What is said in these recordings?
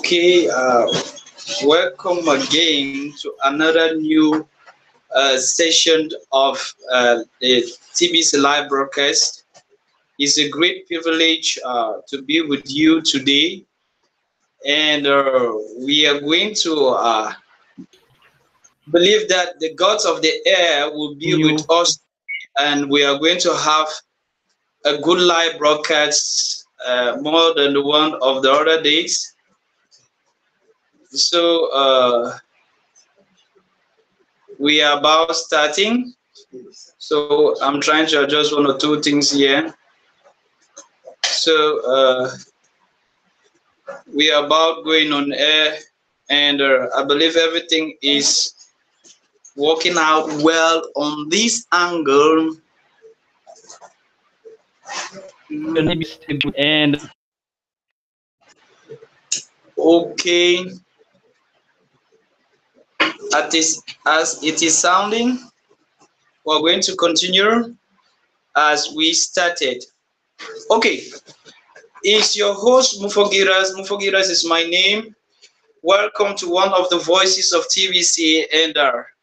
Okay, welcome again to another new session of the TBC live broadcast. It's a great privilege to be with you today, and we are going to believe that the gods of the air will be with us, and we are going to have a good live broadcast more than the one of the other days. So we are about starting. So I'm trying to adjust one or two things here. So we are about going on air, and I believe everything is working out well on this angle. And okay, as it is sounding, we're going to continue as we started. Okay, it's your host Mufogiras. Mufogiras is my name. Welcome to one of the voices of TBC, and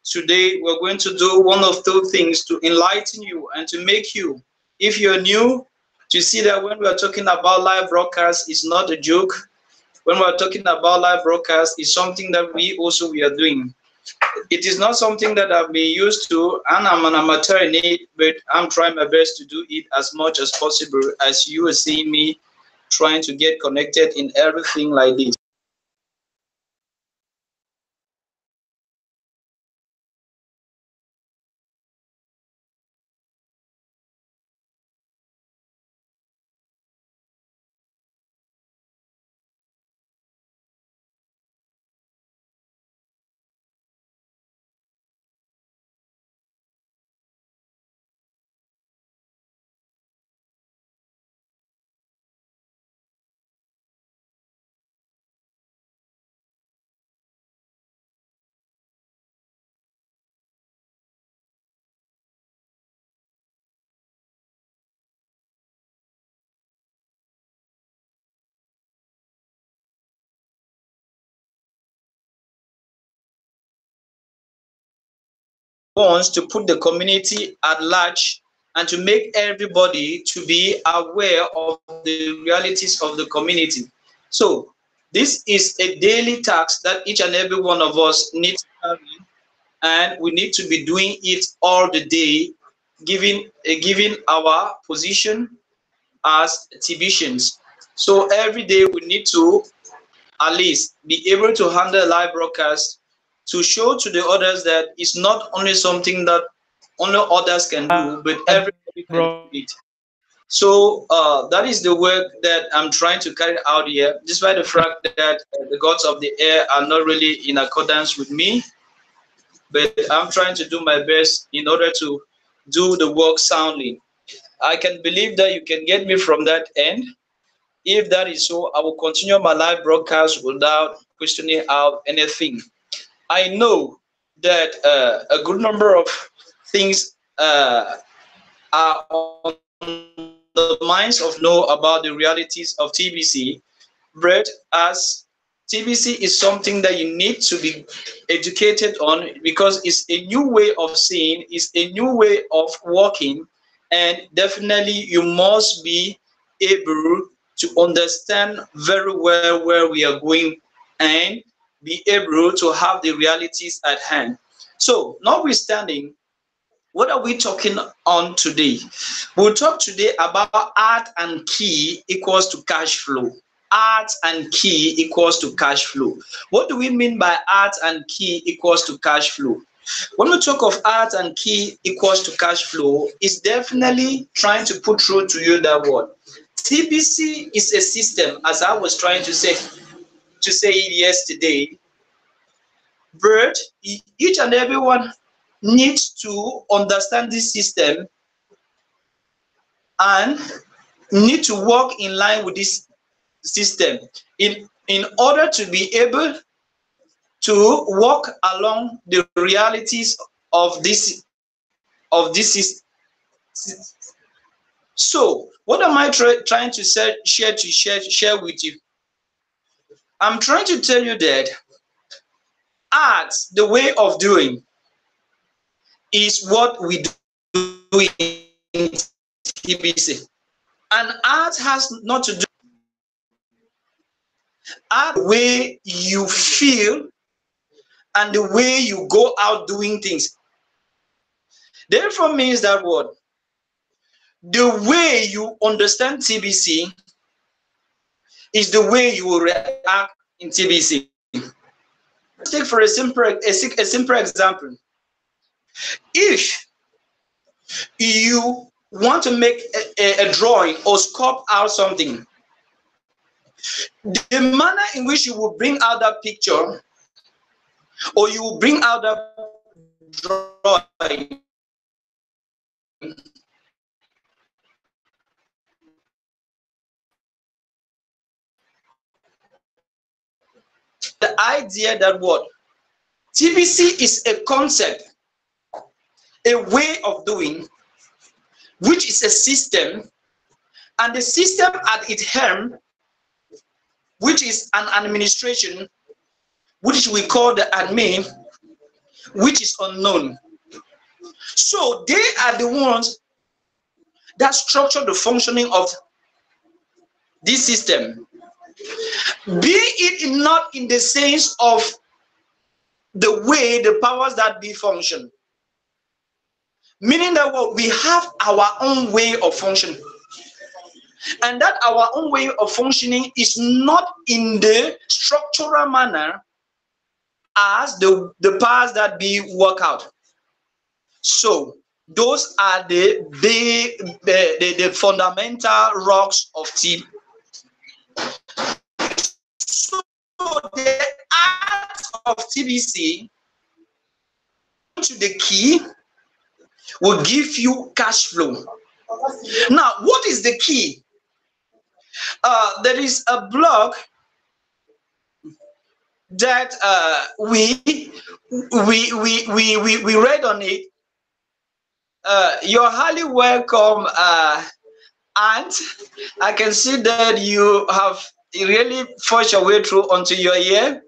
today we're going to do one of two things to enlighten you and to make you, if you're new, to see that when we're talking about live broadcast, it's not a joke. When we're talking about live broadcast, it's something that we are doing. It is not something that I've been used to, and I'm an amateur in it, but I'm trying my best to do it as much as possible, as you are seeing me trying to get connected in everything like this. Wants to put the community at large and to make everybody to be aware of the realities of the community. So this is a daily task that each and every one of us needs to carry, and we need to be doing it all the day, giving our position as TBCians. So every day we need to at least be able to handle live broadcast to show to the others that it's not only something that only others can do, but everybody can do it. So that is the work that I'm trying to carry out here, despite the fact that the gods of the air are not really in accordance with me. But I'm trying to do my best in order to do the work soundly. I can believe that you can get me from that end. If that is so, I will continue my live broadcast without questioning out anything. I know that a good number of things are on the minds of know about the realities of TBC, but as TBC is something that you need to be educated on, because it's a new way of seeing, it's a new way of working, and definitely you must be able to understand very well where we are going and be able to have the realities at hand. So, notwithstanding, what are we talking on today? We'll talk today about art and key equals to cash flow. Art and key equals to cash flow. What do we mean by art and key equals to cash flow? When we talk of art and key equals to cash flow, it's definitely trying to put through to you that word. TBC is a system, as I was trying to say it yesterday, but each and everyone needs to understand this system and need to work in line with this system in order to be able to walk along the realities of this So what am I trying to share with you? I'm trying to tell you that art, the way of doing, is what we do in TBC. And art has not to do art the way you feel and the way you go out doing things. Therefore means that what? The way you understand TBC is the way you will react in TBC. Let's take for a simple example. If you want to make a drawing or sculpt out something, the manner in which you will bring out that picture or you will bring out that drawing the idea that what TBC is a concept, a way of doing, which is a system, and the system at its helm, which is an administration, which we call the admin, which is unknown. So they are the ones that structure the functioning of this system, be it not in the sense of the way the powers that be function, meaning that what we have our own way of functioning, and that our own way of functioning is not in the structural manner as the powers that be work out. So those are the fundamental rocks of TBC. So the art of TBC to the key will give you cash flow. Now, what is the key? There is a blog that we read on it. You're highly welcome, Aunt. I can see that you have really forged your way through onto your ear.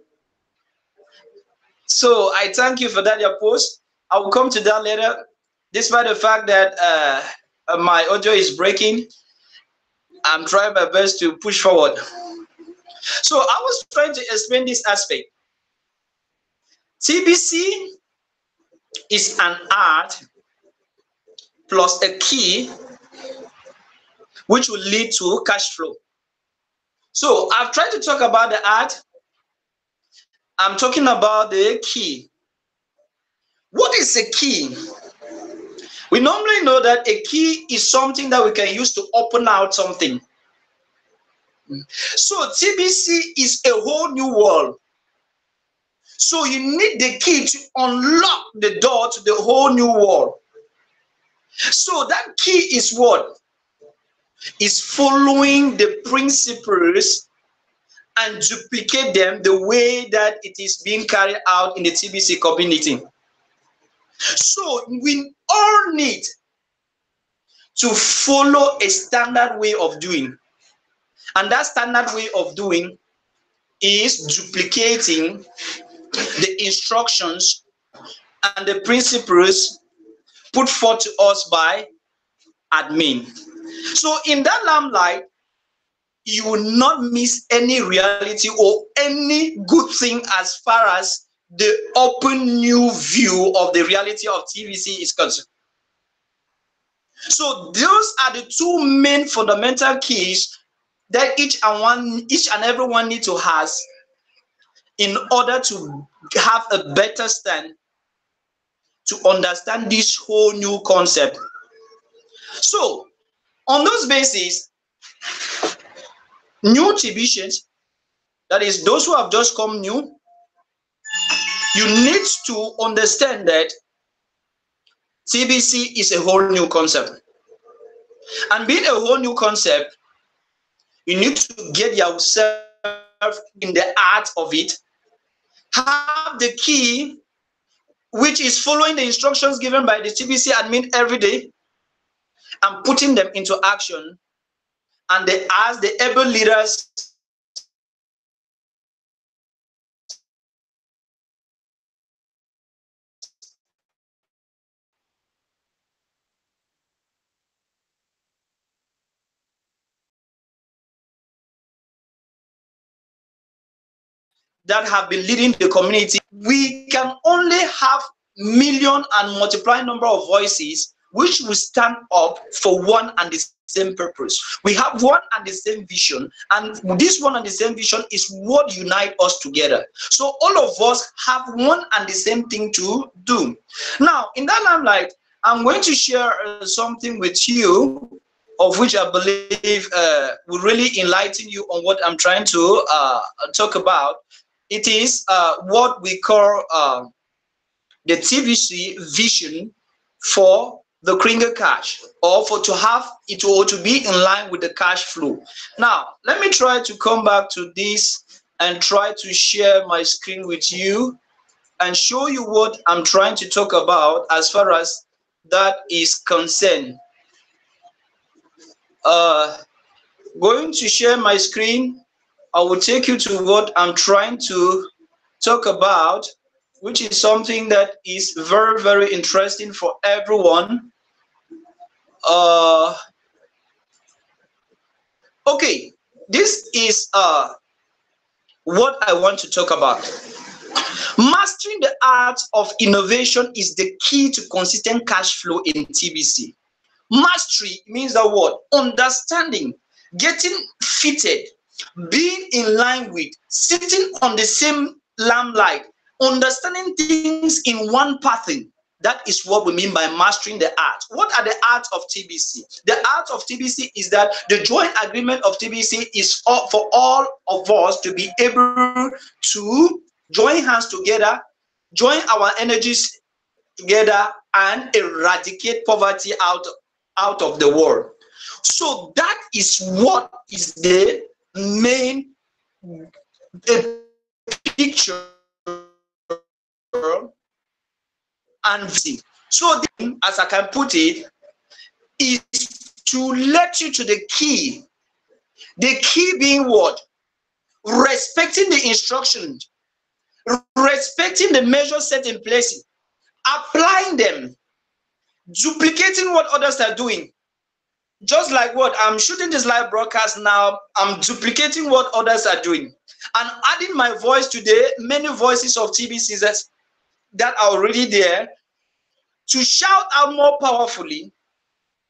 So I thank you for that, your post. I will come to that later. Despite the fact that my audio is breaking, I'm trying my best to push forward. So I was trying to explain this aspect. TBC is an art plus a key which will lead to cash flow. So I've tried to talk about the art. I'm talking about the key. What is a key? We normally know that a key is something that we can use to open out something. So TBC is a whole new world. So you need the key to unlock the door to the whole new world. So that key is what? Is following the principles and duplicate them the way that it is being carried out in the TBC community. So we all need to follow a standard way of doing. And that standard way of doing is duplicating the instructions and the principles put forth to us by admin. So in that limelight, you will not miss any reality or any good thing as far as the open new view of the reality of TBC is concerned. So those are the two main fundamental keys that each and everyone need to have in order to have a better stand to understand this whole new concept. So on those bases, new TBCians, that is those who have just come new, you need to understand that TBC is a whole new concept. And being a whole new concept, you need to get yourself in the art of it, have the key, which is following the instructions given by the TBC admin every day and putting them into action. And as the able leaders that have been leading the community, we can only have million and multiply number of voices which will stand up for one and the same purpose. We have one and the same vision, and this one and the same vision is what unites us together. So all of us have one and the same thing to do. Now, in that limelight, I'm going to share something with you, of which I believe will really enlighten you on what I'm trying to talk about. It is what we call the TBC vision for the Kringer cash, or for to have it, or to be in line with the cash flow. Now, let me try to come back to this and try to share my screen with you and show you what I'm trying to talk about as far as that is concerned. Going to share my screen. I will take you to what I'm trying to talk about, which is something that is very, very interesting for everyone. Okay, this is what I want to talk about. Mastering the art of innovation is the key to consistent cash flow in TBC. Mastery means that what? Understanding, getting fitted, being in line with, sitting on the same limelight, understanding things in one pattern. That is what we mean by mastering the art. What are the arts of TBC? The art of TBC is that the joint agreement of TBC is for all of us to be able to join hands together, join our energies together, and eradicate poverty out of the world. So that is what is the main picture and see. So as I can put it, is to let you to the key. The key being what? Respecting the instructions, respecting the measures set in place, applying them, duplicating what others are doing. Just like what I'm shooting this live broadcast now, I'm duplicating what others are doing and adding my voice to the many voices of TBCs that are already there to shout out more powerfully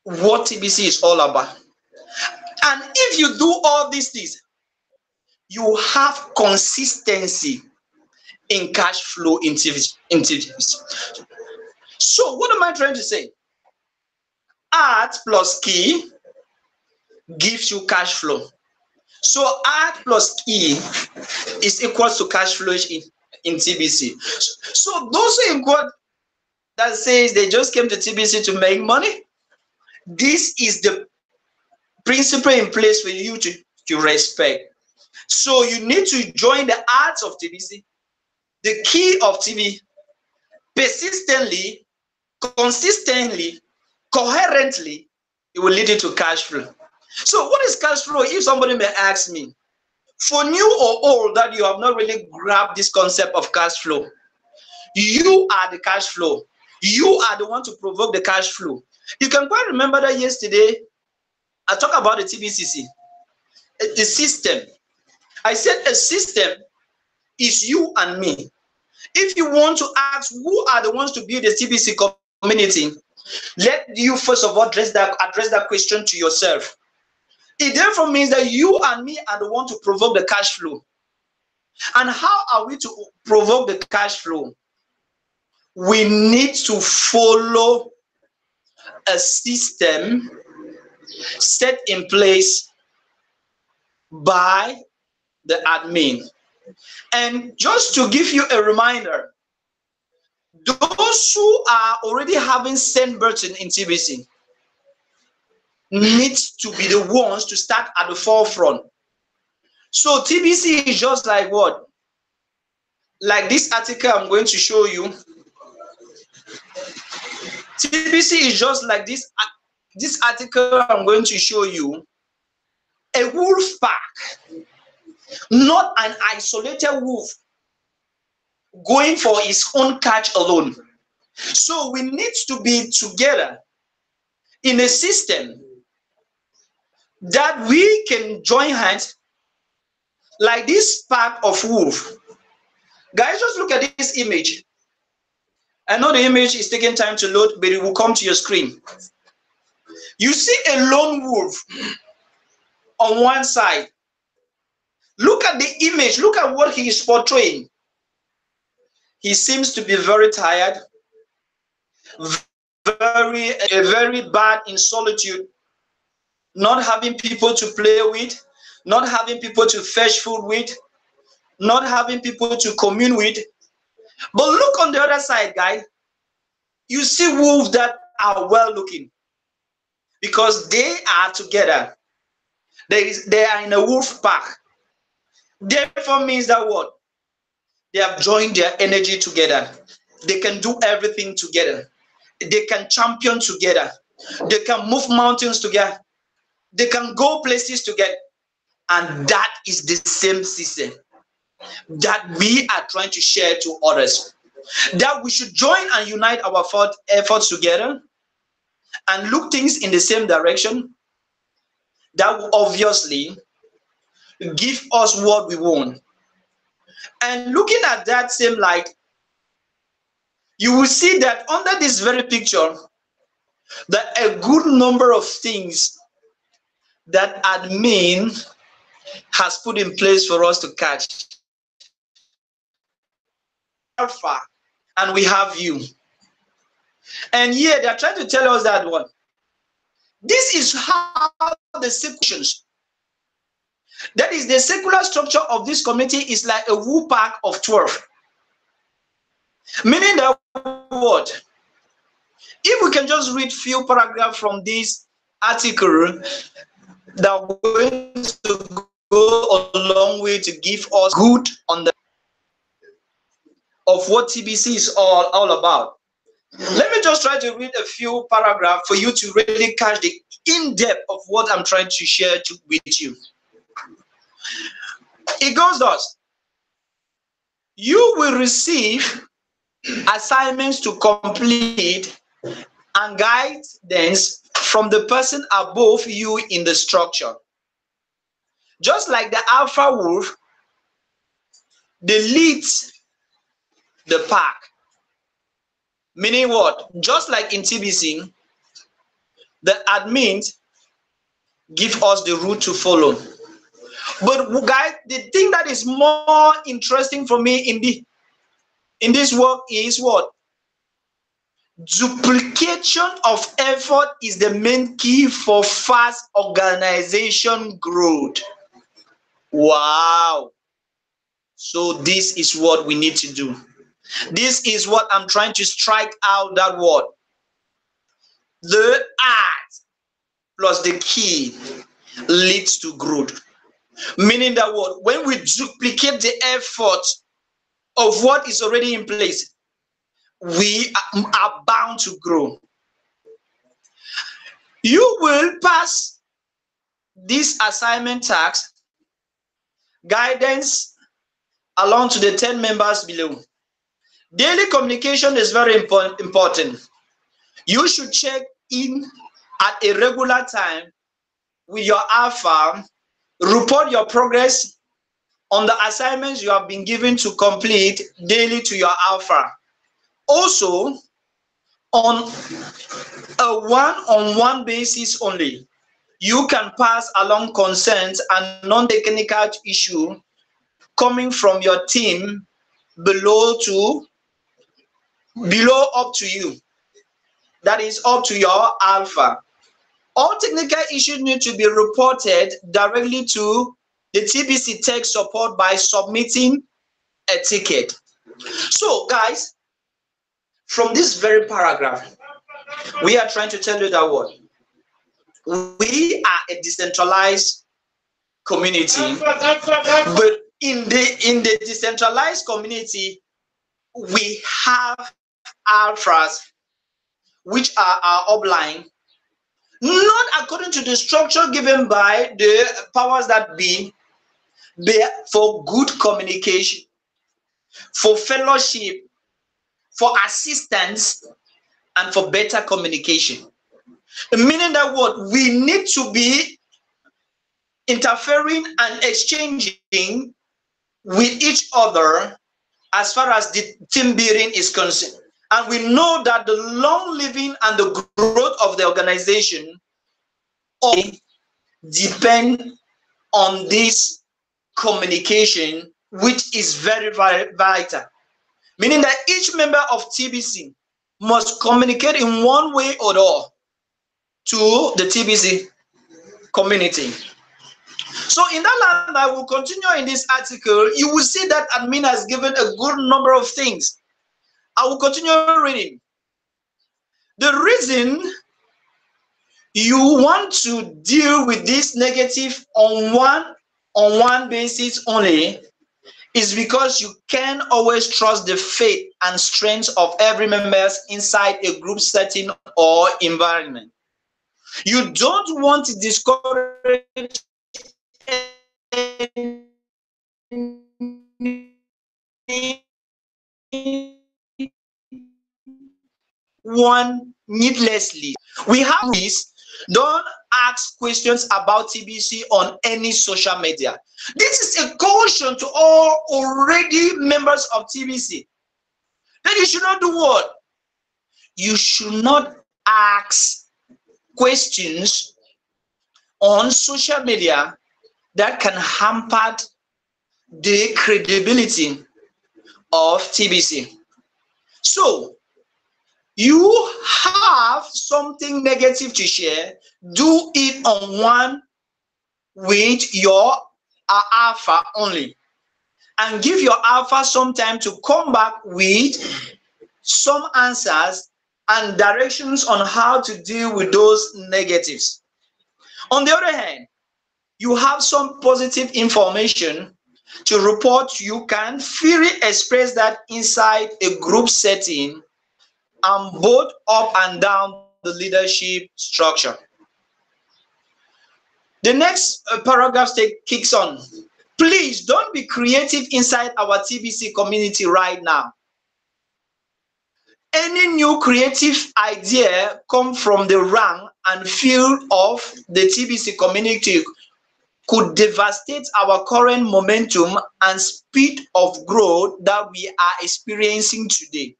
what TBC is all about. And if you do all these things, you have consistency in cash flow in TBC. So what am I trying to say? Art plus key gives you cash flow. So art plus key is equal to cash flow in TBC. So those who in quote that says they just came to TBC to make money, this is the principle in place for you to respect. So you need to join the arts of TBC, the key of TV, persistently, consistently, coherently. It will lead you to cash flow. So what is cash flow? If somebody may ask me, for new or old that you have not really grabbed this concept of cash flow, you are the cash flow. You are the one to provoke the cash flow. You can quite remember that yesterday I talked about the TBCC, the system. I said a system is you and me. If you want to ask who are the ones to build the TBC community, let you first of all address that question to yourself. It therefore means that you and me are the one to provoke the cash flow. And how are we to provoke the cash flow? We need to follow a system set in place by the admin. And just to give you a reminder, those who are already having sent button in TBC need to be the ones to start at the forefront. So TBC is just like what? Like this article I'm going to show you. TBC is just like this article I'm going to show you. A wolf pack, not an isolated wolf going for his own catch alone. So we need to be together in a system that we can join hands like this pack of wolf. Guys, just look at this image. I know the image is taking time to load, but it will come to your screen. You see a lone wolf on one side. Look at the image. Look at what he is portraying. He seems to be very tired, very bad in solitude, not having people to play with, not having people to fetch food with, not having people to commune with. But look on the other side, guys. You see wolves that are well looking because they are together. They are in a wolf pack. Therefore means that what? They have joined their energy together. They can do everything together. They can champion together. They can move mountains together. They can go places together. And that is the same system that we are trying to share to others. That we should join and unite our efforts together and look things in the same direction. That will obviously give us what we want. And looking at that same light, you will see that under this very picture, that a good number of things that admin has put in place for us to catch. Alpha, and we have you. And here they are trying to tell us that what? This is how the sequence. That is the secular structure of this community is like a woo pack of 12. Meaning that what? If we can just read few paragraphs from this article that we're going to go a long way to give us good on the of what TBC is all about. Let me just try to read a few paragraphs for you to really catch the in-depth of what I'm trying to share with you. It goes thus. You will receive assignments to complete and guidance from the person above you in the structure. Just like the alpha wolf, they lead the pack. Meaning what? Just like in TBC, the admins give us the route to follow. But guys, the thing that is more interesting for me in this work is what? Duplication of effort is the main key for fast organization growth. Wow. So this is what we need to do. This is what I'm trying to strike out that word. The art plus the key leads to growth. Meaning that what? When we duplicate the effort of what is already in place, we are bound to grow. You will pass this assignment task guidance along to the 10 members below. Daily communication is very important. You should check in at a regular time with your alpha, report your progress on the assignments you have been given to complete daily to your alpha. Also, on a one-on-one basis only, you can pass along concerns and non-technical issue coming from your team below up to you. That is up to your alpha. All technical issues need to be reported directly to the TBC tech support by submitting a ticket. So guys, from this very paragraph, we are trying to tell you that what? We are a decentralized community, but in the decentralized community, we have alphas, which are our upline, not according to the structure given by the powers that be, but for good communication, for fellowship, for assistance, and for better communication. Meaning that what? We need to be interfering and exchanging with each other as far as the team building is concerned. And we know that the long living and the growth of the organization all depend on this communication, which is very, very vital. Meaning that each member of TBC must communicate in one way or the other to the TBC community. So in that line, I will continue in this article. You will see that admin has given a good number of things. I will continue reading. The reason you want to deal with this negative on one basis only is because you can't always trust the faith and strength of every member inside a group setting or environment. You don't want to discourage one needlessly. We have this. Don't ask questions about TBC on any social media. This is a caution to all already members of TBC. Then you should not do what? You should not ask questions on social media that can hamper the credibility of TBC. So, you have something negative to share, do it on one with your alpha only. And give your alpha some time to come back with some answers and directions on how to deal with those negatives. On the other hand, you have some positive information to report. You can freely express that inside a group setting and both up and down the leadership structure. The next paragraph kicks on. Please don't be creative inside our TBC community right now. Any new creative idea come from the rank and field of the TBC community could devastate our current momentum and speed of growth that we are experiencing today.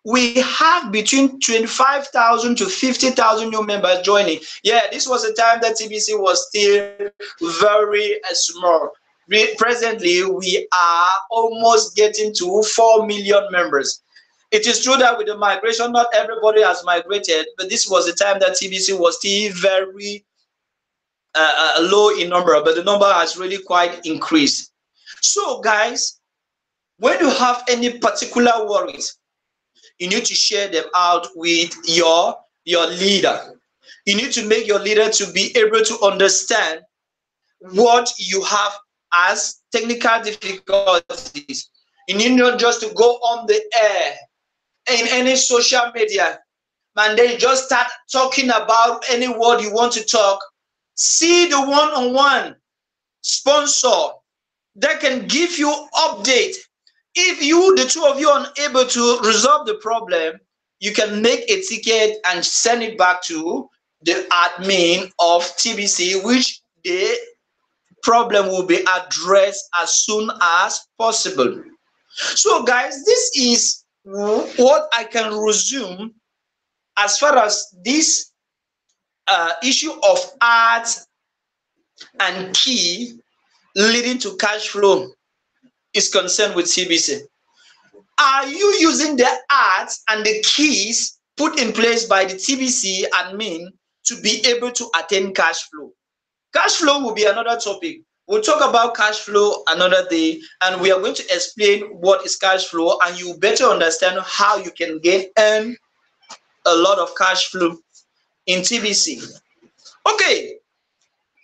We have between 25,000 to 50,000 new members joining. Yeah, this was a time that TBC was still very small. Presently, we are almost getting to 4 million members. It is true that with the migration, not everybody has migrated, but this was the time that TBC was still very low in number, but the number has really quite increased. So, guys, when you have any particular worries, you need to share them out with your leader. You need to make your leader to be able to understand what you have as technical difficulties. You need not just to go on the air in any social media and then just start talking about any word you want to talk. See the one-on-one sponsor that can give you update. If you, the two of you, are unable to resolve the problem, you can make a ticket and send it back to the admin of TBC, which the problem will be addressed as soon as possible. So, guys, this is what I can resume as far as this issue of ads and key leading to cash flow is concerned with TBC. Are you using the ads and the keys put in place by the TBC admin to be able to attain cash flow? Cash flow will be another topic. We'll talk about cash flow another day, and we are going to explain what is cash flow, and you better understand how you can earn a lot of cash flow in TBC. Okay,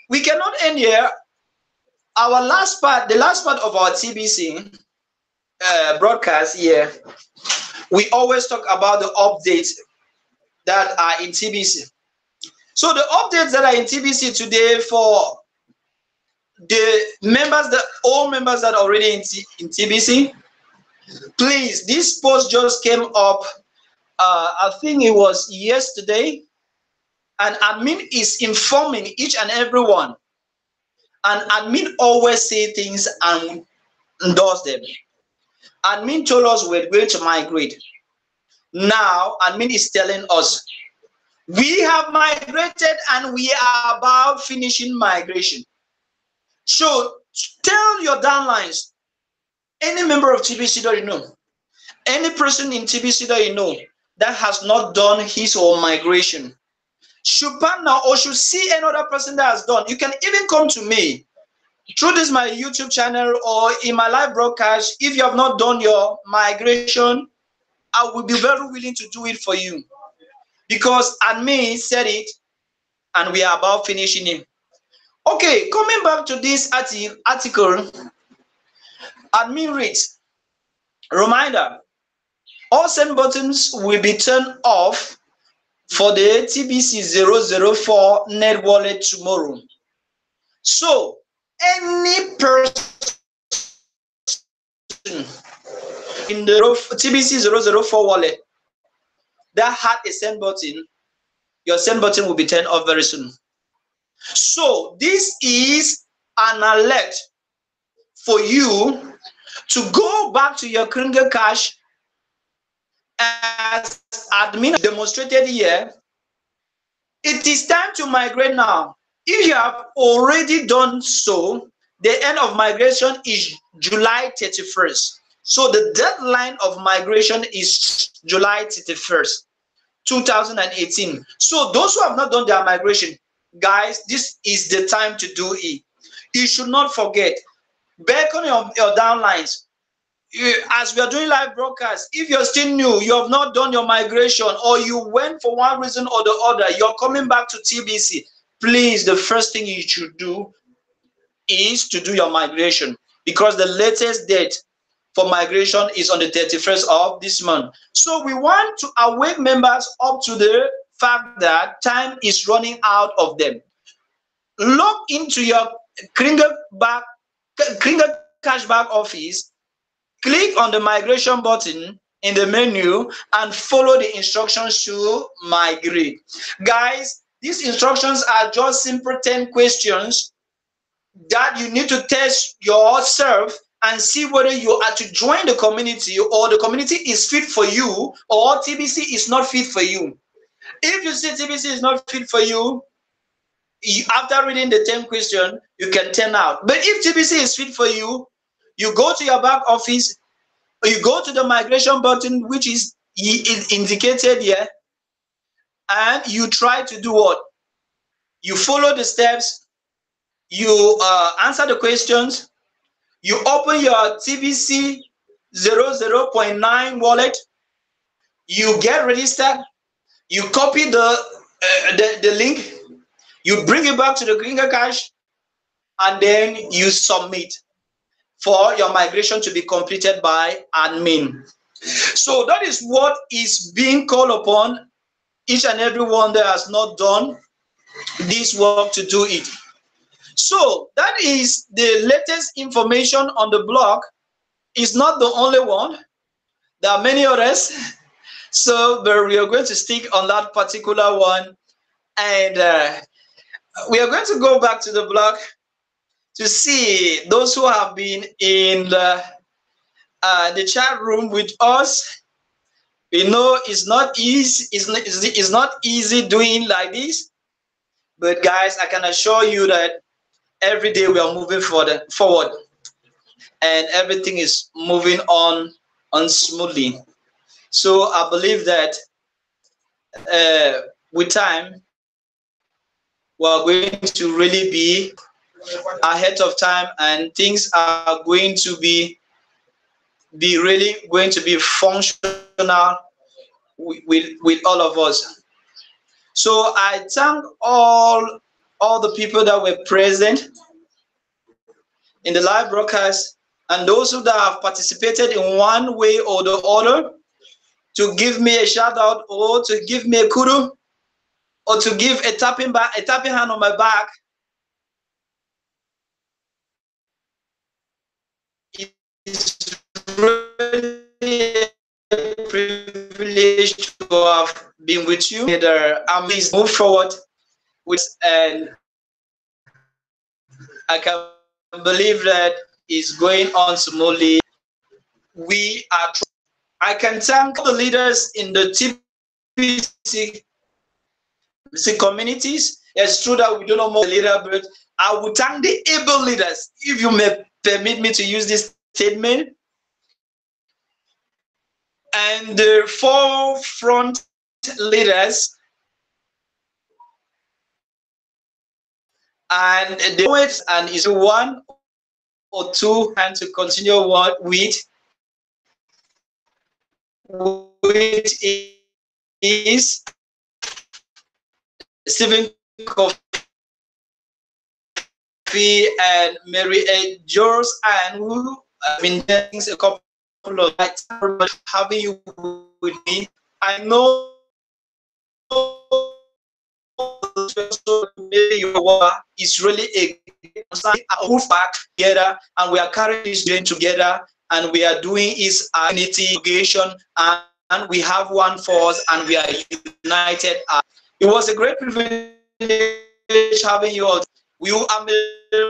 we cannot end here. Our last part, the last part of our TBC broadcast here, we always talk about the updates that are in TBC. So the updates that are in TBC today for the members, the all members that are already in TBC, please, this post just came up, I think it was yesterday, and admin is informing each and every one. And admin always say things and does them. Admin told us we're going to migrate. Now, admin is telling us we have migrated and we are about finishing migration. So tell your downlines, any member of TBC that you know, any person in TBC that you know that has not done his or her migration, should partner or should see another person that has done. You can even come to me through this my YouTube channel or in my live broadcast. If you have not done your migration, I will be very willing to do it for you, because admin said it and we are about finishing him. Okay, coming back to this article, admin reads, reminder, all send buttons will be turned off for the TBC 004 net wallet tomorrow. So any person in the TBC 004 wallet that had a send button, your send button will be turned off very soon. So this is an alert for you to go back to your KEY Cash as admin demonstrated here. It is time to migrate now. If you have already done so, the end of migration is July 31st. So the deadline of migration is July 31st, 2018. So those who have not done their migration, guys, this is the time to do it. You should not forget. Beckon your downlines. As we are doing live broadcast, if you're still new, you have not done your migration, or you went for one reason or the other, you're coming back to TBC, please, the first thing you should do is to do your migration, because the latest date for migration is on the 31st of this month. So we want to awake members up to the fact that time is running out of them. Log into your KEY Cashback office, click on the migration button in the menu and follow the instructions to migrate. Guys, these instructions are just simple 10 questions that you need to test yourself and see whether you are to join the community, or the community is fit for you, or TBC is not fit for you. If you see TBC is not fit for you, after reading the 10 questions, you can turn out. But if TBC is fit for you, you go to your back office, you go to the migration button, which is indicated here, and you try to do what? You follow the steps, you answer the questions, you open your TBC 00.9 wallet, you get registered, you copy the link, you bring it back to the KEY Cash, and then you submit for your migration to be completed by admin. So that is what is being called upon each and everyone that has not done this work to do it. So that is the latest information on the blog. It's not the only one. There are many others. So but we are going to stick on that particular one. And we are going to go back to the blog to see those who have been in the chat room with us. We know it's not easy. It's not easy doing like this. But guys, I can assure you that every day we are moving forward, and everything is moving on smoothly. So I believe that with time, we are going to really be ahead of time, and things are going to be really going to be functional with all of us. So I thank all the people that were present in the live broadcast, and those who have participated in one way or the other, to give me a shout out, or to give me a kudo, or to give a tapping hand on my back. It's really a privilege to have been with you. Please move forward with, and I can believe that it's going on smoothly. we are. I can thank the leaders in the TBC communities. It's true that we do not more leader, but I would thank the able leaders, if you may permit me to use this statement, and the forefront leaders, and the poets, and is one or two and to continue what with which is Stephen Coffey and Mary A. George, and who have been doing a couple of nights having you with me. I know it's really a move back together, and we are carrying this journey together, and we are doing is unity education, and we have one force, and we are united. It was a great privilege having you all. We will ameliorate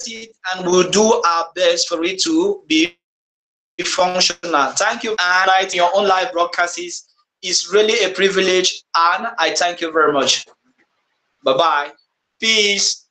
it, and we'll do our best for it to be functional. Thank you, and in your own live broadcasts is really a privilege, and I thank you very much. Bye-bye. Peace.